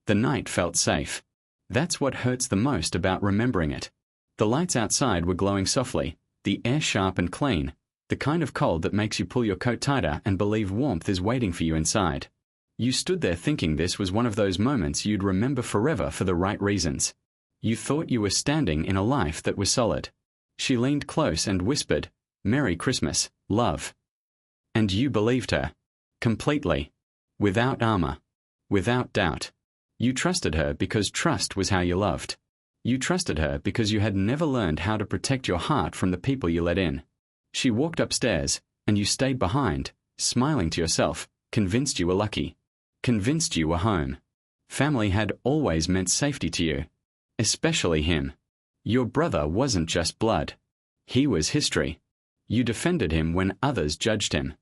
The night felt safe. That's what hurts the most about remembering it. The lights outside were glowing softly, the air sharp and clean, the kind of cold that makes you pull your coat tighter and believe warmth is waiting for you inside. You stood there thinking this was one of those moments you'd remember forever for the right reasons. You thought you were standing in a life that was solid. She leaned close and whispered, "Merry Christmas, love." And you believed her. Completely. Without armor. Without doubt. You trusted her because trust was how you loved. You trusted her because you had never learned how to protect your heart from the people you let in. She walked upstairs, and you stayed behind, smiling to yourself, convinced you were lucky. Convinced you were home. Family had always meant safety to you. Especially him. Your brother wasn't just blood. He was history. You defended him when others judged him.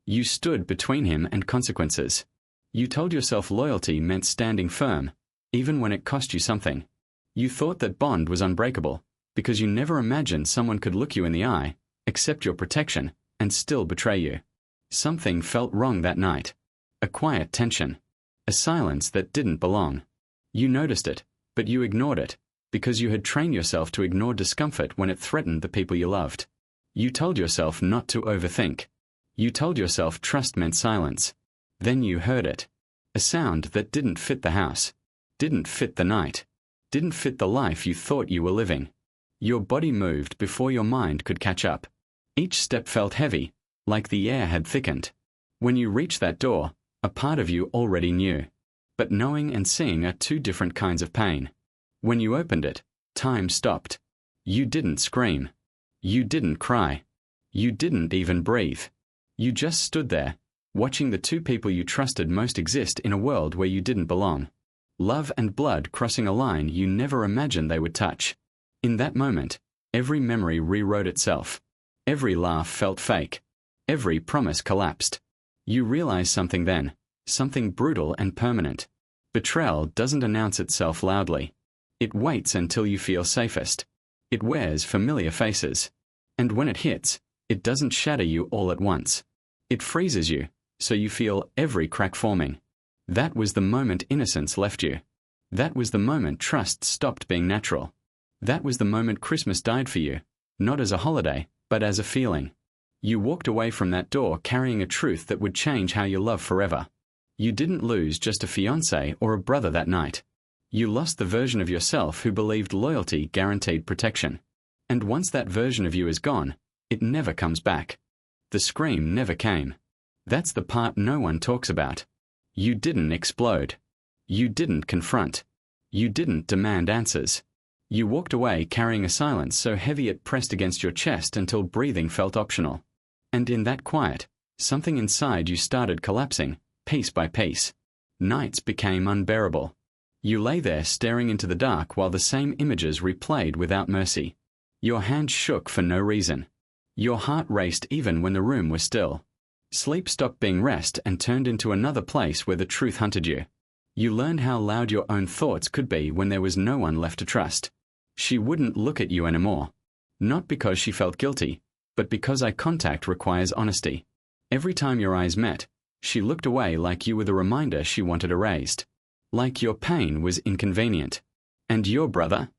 You stood between him and consequences. You told yourself loyalty meant standing firm, even when it cost you something. You thought that bond was unbreakable, because you never imagined someone could look you in the eye, accept your protection, and still betray you. Something felt wrong that night. A quiet tension. A silence that didn't belong. You noticed it, but you ignored it, because you had trained yourself to ignore discomfort when it threatened the people you loved. You told yourself not to overthink. You told yourself trust meant silence. Then you heard it. A sound that didn't fit the house. Didn't fit the night. Didn't fit the life you thought you were living. Your body moved before your mind could catch up. Each step felt heavy, like the air had thickened. When you reached that door, a part of you already knew. But knowing and seeing are two different kinds of pain. When you opened it, time stopped. You didn't scream. You didn't cry. You didn't even breathe. You just stood there, watching the two people you trusted most exist in a world where you didn't belong. Love and blood crossing a line you never imagined they would touch. In that moment, every memory rewrote itself. Every laugh felt fake. Every promise collapsed. You realized something then, something brutal and permanent. Betrayal doesn't announce itself loudly. It waits until you feel safest. It wears familiar faces. And when it hits, it doesn't shatter you all at once. It freezes you, so you feel every crack forming. That was the moment innocence left you. That was the moment trust stopped being natural. That was the moment Christmas died for you, not as a holiday, but as a feeling. You walked away from that door carrying a truth that would change how you love forever. You didn't lose just a fiancé or a brother that night. You lost the version of yourself who believed loyalty guaranteed protection. And once that version of you is gone, it never comes back. The scream never came. That's the part no one talks about. You didn't explode. You didn't confront. You didn't demand answers. You walked away carrying a silence so heavy it pressed against your chest until breathing felt optional. And in that quiet, something inside you started collapsing, piece by piece. Nights became unbearable. You lay there staring into the dark while the same images replayed without mercy. Your hands shook for no reason. Your heart raced even when the room was still. Sleep stopped being rest and turned into another place where the truth hunted you. You learned how loud your own thoughts could be when there was no one left to trust. She wouldn't look at you anymore. Not because she felt guilty, but because eye contact requires honesty. Every time your eyes met, she looked away like you were the reminder she wanted erased. Like your pain was inconvenient. And your brother?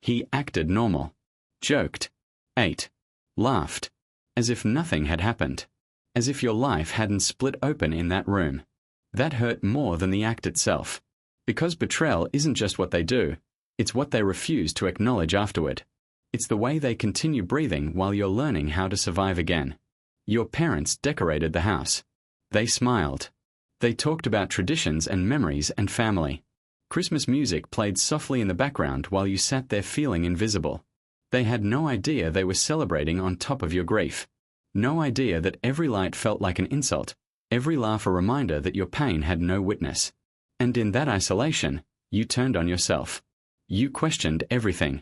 He acted normal. Joked. Ate. Laughed. As if nothing had happened. As if your life hadn't split open in that room. That hurt more than the act itself. Because betrayal isn't just what they do, it's what they refuse to acknowledge afterward. It's the way they continue breathing while you're learning how to survive again. Your parents decorated the house. They smiled. They talked about traditions and memories and family. Christmas music played softly in the background while you sat there feeling invisible. They had no idea they were celebrating on top of your grief. No idea that every light felt like an insult, every laugh a reminder that your pain had no witness. And in that isolation, you turned on yourself. You questioned everything.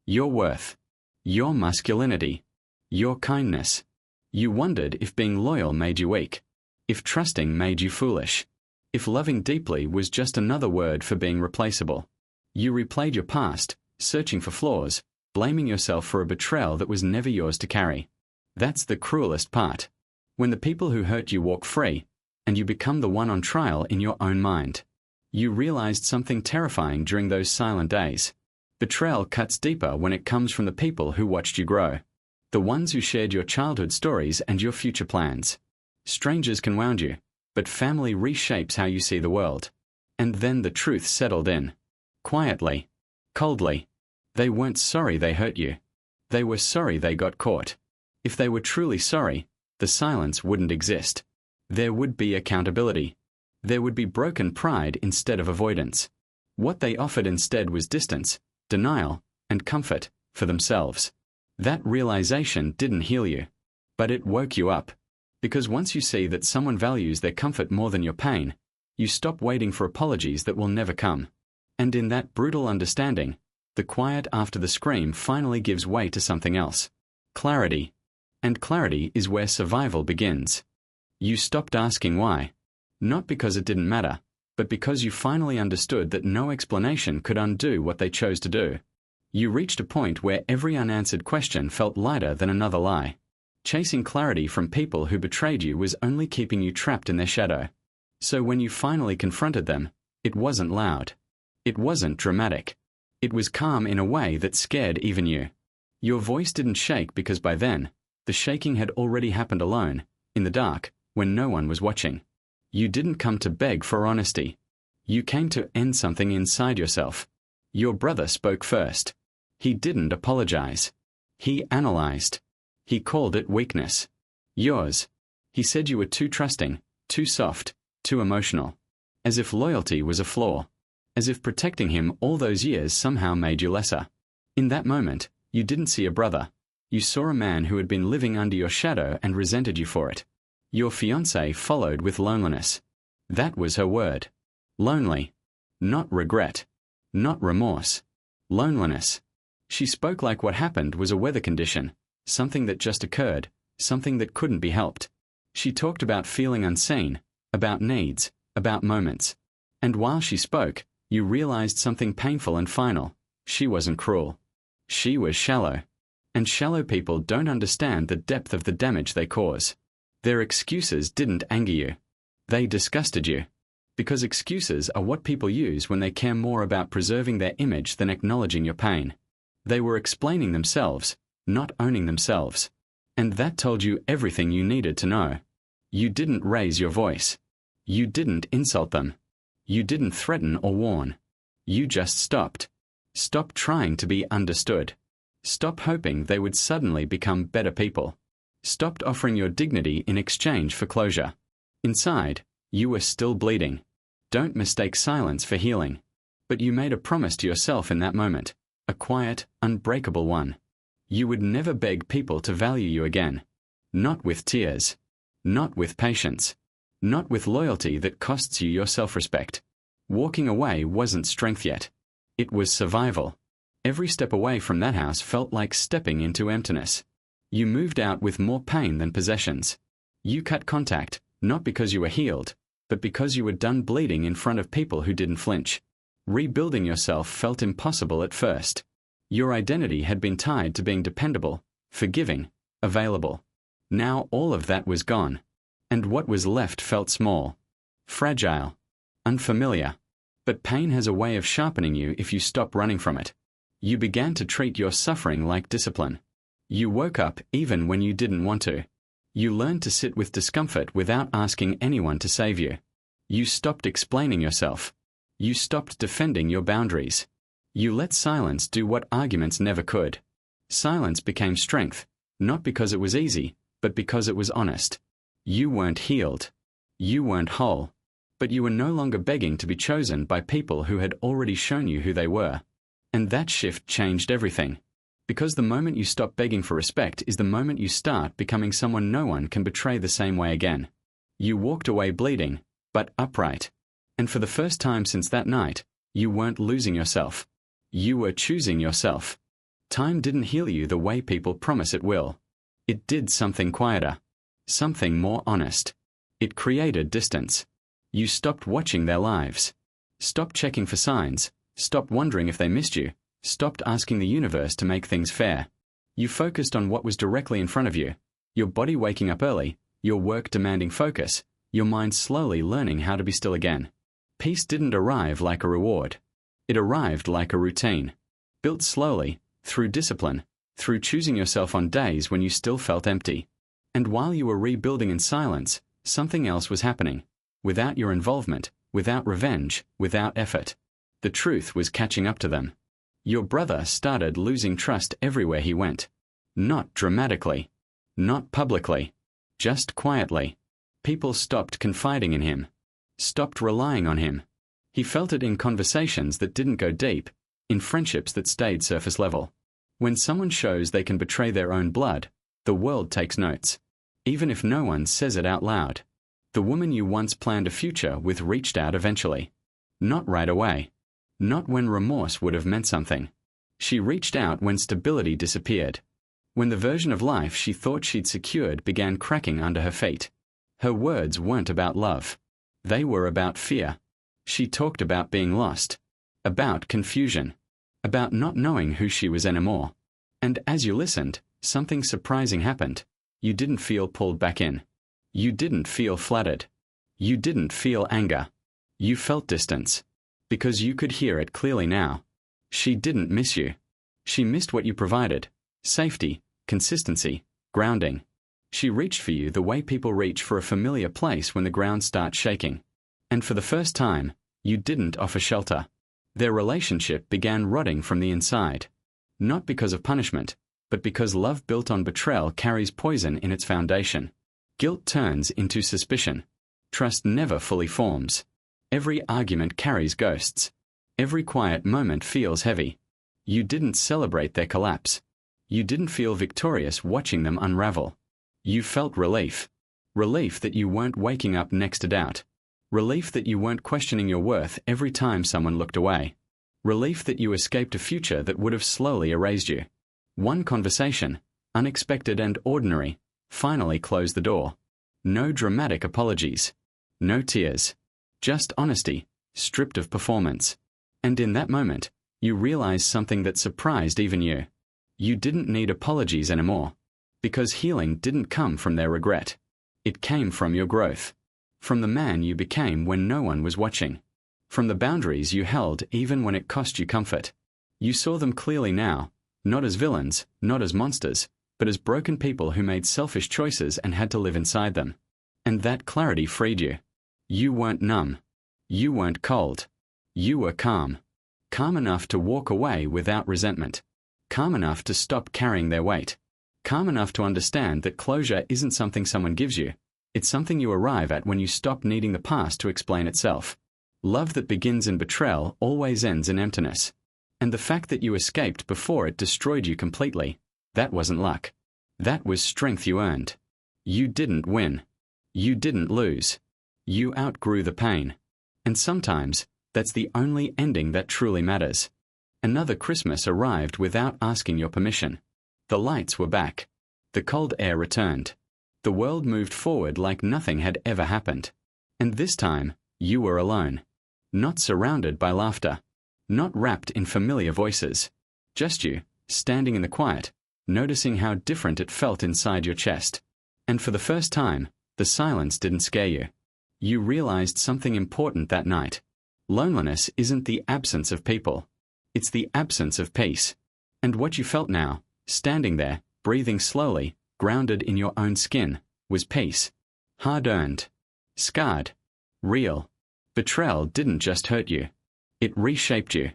Your worth. Your masculinity. Your kindness. You wondered if being loyal made you weak. If trusting made you foolish. If loving deeply was just another word for being replaceable. You replayed your past, searching for flaws, blaming yourself for a betrayal that was never yours to carry. That's the cruelest part. When the people who hurt you walk free, and you become the one on trial in your own mind. You realized something terrifying during those silent days. Betrayal cuts deeper when it comes from the people who watched you grow. The ones who shared your childhood stories and your future plans. Strangers can wound you, but family reshapes how you see the world. And then the truth settled in. Quietly. Coldly. They weren't sorry they hurt you. They were sorry they got caught. If they were truly sorry, the silence wouldn't exist. There would be accountability. There would be broken pride instead of avoidance. What they offered instead was distance, denial, and comfort for themselves. That realization didn't heal you, but it woke you up. Because once you see that someone values their comfort more than your pain, you stop waiting for apologies that will never come. And in that brutal understanding, the quiet after the scream finally gives way to something else. Clarity. And clarity is where survival begins. You stopped asking why. Not because it didn't matter, but because you finally understood that no explanation could undo what they chose to do. You reached a point where every unanswered question felt lighter than another lie. Chasing clarity from people who betrayed you was only keeping you trapped in their shadow. So when you finally confronted them, it wasn't loud. It wasn't dramatic. It was calm in a way that scared even you. Your voice didn't shake because by then, the shaking had already happened alone, in the dark, when no one was watching. You didn't come to beg for honesty. You came to end something inside yourself. Your brother spoke first. He didn't apologize. He analyzed. He called it weakness. Yours. He said you were too trusting, too soft, too emotional. As if loyalty was a flaw. As if protecting him all those years somehow made you lesser. In that moment, you didn't see a brother. You saw a man who had been living under your shadow and resented you for it. Your fiancée followed with loneliness. That was her word. Lonely. Not regret. Not remorse. Loneliness. She spoke like what happened was a weather condition, something that just occurred, something that couldn't be helped. She talked about feeling unseen, about needs, about moments. And while she spoke, you realized something painful and final. She wasn't cruel. She was shallow. And shallow people don't understand the depth of the damage they cause. Their excuses didn't anger you. They disgusted you. Because excuses are what people use when they care more about preserving their image than acknowledging your pain. They were explaining themselves, not owning themselves. And that told you everything you needed to know. You didn't raise your voice. You didn't insult them. You didn't threaten or warn. You just stopped. Stop trying to be understood. Stop hoping they would suddenly become better people. Stopped offering your dignity in exchange for closure. Inside, you were still bleeding. Don't mistake silence for healing. But you made a promise to yourself in that moment, a quiet, unbreakable one. You would never beg people to value you again. Not with tears. Not with patience. Not with loyalty that costs you your self-respect. Walking away wasn't strength yet. It was survival. Every step away from that house felt like stepping into emptiness. You moved out with more pain than possessions. You cut contact, not because you were healed, but because you were done bleeding in front of people who didn't flinch. Rebuilding yourself felt impossible at first. Your identity had been tied to being dependable, forgiving, available. Now all of that was gone. And what was left felt small. Fragile. Unfamiliar. But pain has a way of sharpening you if you stop running from it. You began to treat your suffering like discipline. You woke up even when you didn't want to. You learned to sit with discomfort without asking anyone to save you. You stopped explaining yourself. You stopped defending your boundaries. You let silence do what arguments never could. Silence became strength, not because it was easy, but because it was honest. You weren't healed. You weren't whole. But you were no longer begging to be chosen by people who had already shown you who they were. And that shift changed everything. Because the moment you stop begging for respect is the moment you start becoming someone no one can betray the same way again. You walked away bleeding, but upright. And for the first time since that night, you weren't losing yourself. You were choosing yourself. Time didn't heal you the way people promise it will. It did something quieter. Something more honest. It created distance. You stopped watching their lives. Stopped checking for signs. Stopped wondering if they missed you. Stopped asking the universe to make things fair. You focused on what was directly in front of you. Your body waking up early, your work demanding focus, your mind slowly learning how to be still again. Peace didn't arrive like a reward. It arrived like a routine, built slowly, through discipline, through choosing yourself on days when you still felt empty. And while you were rebuilding in silence, something else was happening. Without your involvement, without revenge, without effort. The truth was catching up to them. Your brother started losing trust everywhere he went. Not dramatically. Not publicly. Just quietly. People stopped confiding in him. Stopped relying on him. He felt it in conversations that didn't go deep, in friendships that stayed surface level. When someone shows they can betray their own blood, the world takes notes. Even if no one says it out loud. The woman you once planned a future with reached out eventually. Not right away. Not when remorse would have meant something. She reached out when stability disappeared. When the version of life she thought she'd secured began cracking under her feet. Her words weren't about love. They were about fear. She talked about being lost. About confusion. About not knowing who she was anymore. And as you listened, something surprising happened. You didn't feel pulled back in. You didn't feel flattered. You didn't feel anger. You felt distance. Because you could hear it clearly now. She didn't miss you. She missed what you provided. Safety, consistency, grounding. She reached for you the way people reach for a familiar place when the ground starts shaking. And for the first time, you didn't offer shelter. Their relationship began rotting from the inside. Not because of punishment, but because love built on betrayal carries poison in its foundation. Guilt turns into suspicion. Trust never fully forms. Every argument carries ghosts. Every quiet moment feels heavy. You didn't celebrate their collapse. You didn't feel victorious watching them unravel. You felt relief. Relief that you weren't waking up next to doubt. Relief that you weren't questioning your worth every time someone looked away. Relief that you escaped a future that would have slowly erased you. One conversation, unexpected and ordinary, finally closed the door. No dramatic apologies. No tears. Just honesty, stripped of performance. And in that moment, you realized something that surprised even you. You didn't need apologies anymore. Because healing didn't come from their regret. It came from your growth. From the man you became when no one was watching. From the boundaries you held even when it cost you comfort. You saw them clearly now, not as villains, not as monsters, but as broken people who made selfish choices and had to live inside them. And that clarity freed you. You weren't numb. You weren't cold. You were calm. Calm enough to walk away without resentment. Calm enough to stop carrying their weight. Calm enough to understand that closure isn't something someone gives you. It's something you arrive at when you stop needing the past to explain itself. Love that begins in betrayal always ends in emptiness. And the fact that you escaped before it destroyed you completely, that wasn't luck. That was strength you earned. You didn't win. You didn't lose. You outgrew the pain. And sometimes, that's the only ending that truly matters. Another Christmas arrived without asking your permission. The lights were back. The cold air returned. The world moved forward like nothing had ever happened. And this time, you were alone. Not surrounded by laughter. Not wrapped in familiar voices. Just you, standing in the quiet, noticing how different it felt inside your chest. And for the first time, the silence didn't scare you. You realized something important that night. Loneliness isn't the absence of people. It's the absence of peace. And what you felt now, standing there, breathing slowly, grounded in your own skin, was peace. Hard-earned. Scarred. Real. Betrayal didn't just hurt you. It reshaped you.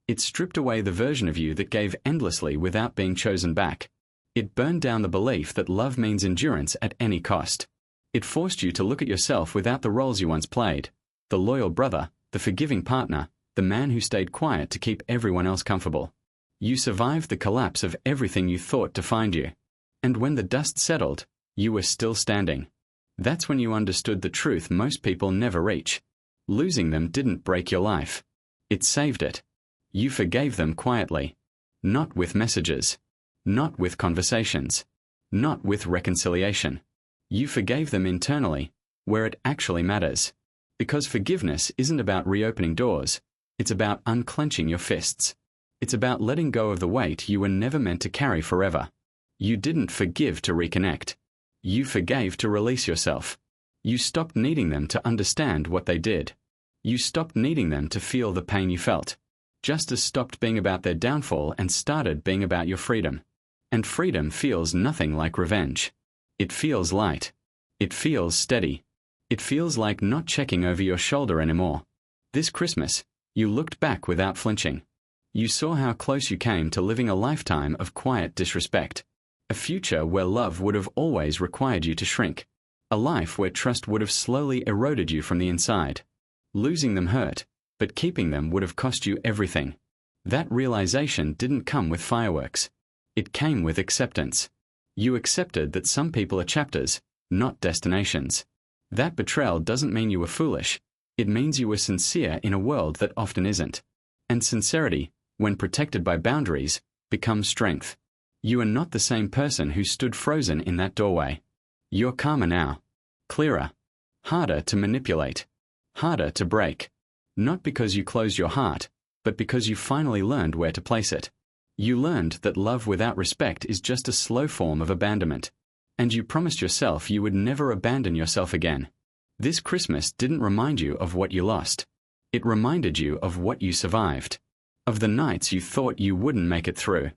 It stripped away the version of you that gave endlessly without being chosen back. It burned down the belief that love means endurance at any cost. It forced you to look at yourself without the roles you once played. The loyal brother, the forgiving partner, the man who stayed quiet to keep everyone else comfortable. You survived the collapse of everything you thought defined you. And when the dust settled, you were still standing. That's when you understood the truth most people never reach. Losing them didn't break your life. It saved it. You forgave them quietly. Not with messages. Not with conversations. Not with reconciliation. You forgave them internally, where it actually matters. Because forgiveness isn't about reopening doors. It's about unclenching your fists. It's about letting go of the weight you were never meant to carry forever. You didn't forgive to reconnect. You forgave to release yourself. You stopped needing them to understand what they did. You stopped needing them to feel the pain you felt. Justice stopped being about their downfall and started being about your freedom. And freedom feels nothing like revenge. It feels light. It feels steady. It feels like not checking over your shoulder anymore. This Christmas, you looked back without flinching. You saw how close you came to living a lifetime of quiet disrespect. A future where love would have always required you to shrink. A life where trust would have slowly eroded you from the inside. Losing them hurt, but keeping them would have cost you everything. That realization didn't come with fireworks. It came with acceptance. You accepted that some people are chapters, not destinations. That betrayal doesn't mean you were foolish. It means you were sincere in a world that often isn't. And sincerity, when protected by boundaries, becomes strength. You are not the same person who stood frozen in that doorway. You're calmer now. Clearer. Harder to manipulate. Harder to break. Not because you closed your heart, but because you finally learned where to place it. You learned that love without respect is just a slow form of abandonment. And you promised yourself you would never abandon yourself again. This Christmas didn't remind you of what you lost. It reminded you of what you survived. Of the nights you thought you wouldn't make it through.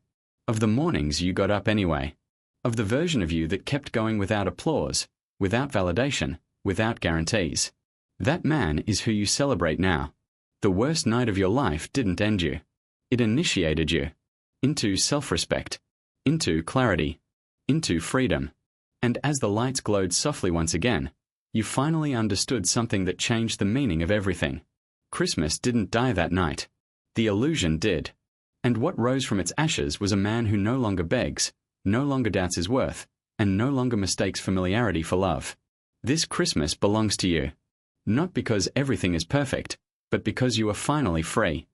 Of the mornings you got up anyway. Of the version of you that kept going without applause, without validation, without guarantees. That man is who you celebrate now. The worst night of your life didn't end you. It initiated you. Into self-respect. Into clarity. Into freedom. And as the lights glowed softly once again, you finally understood something that changed the meaning of everything. Christmas didn't die that night. The illusion did. And what rose from its ashes was a man who no longer begs, no longer doubts his worth, and no longer mistakes familiarity for love. This Christmas belongs to you. Not because everything is perfect, but because you are finally free.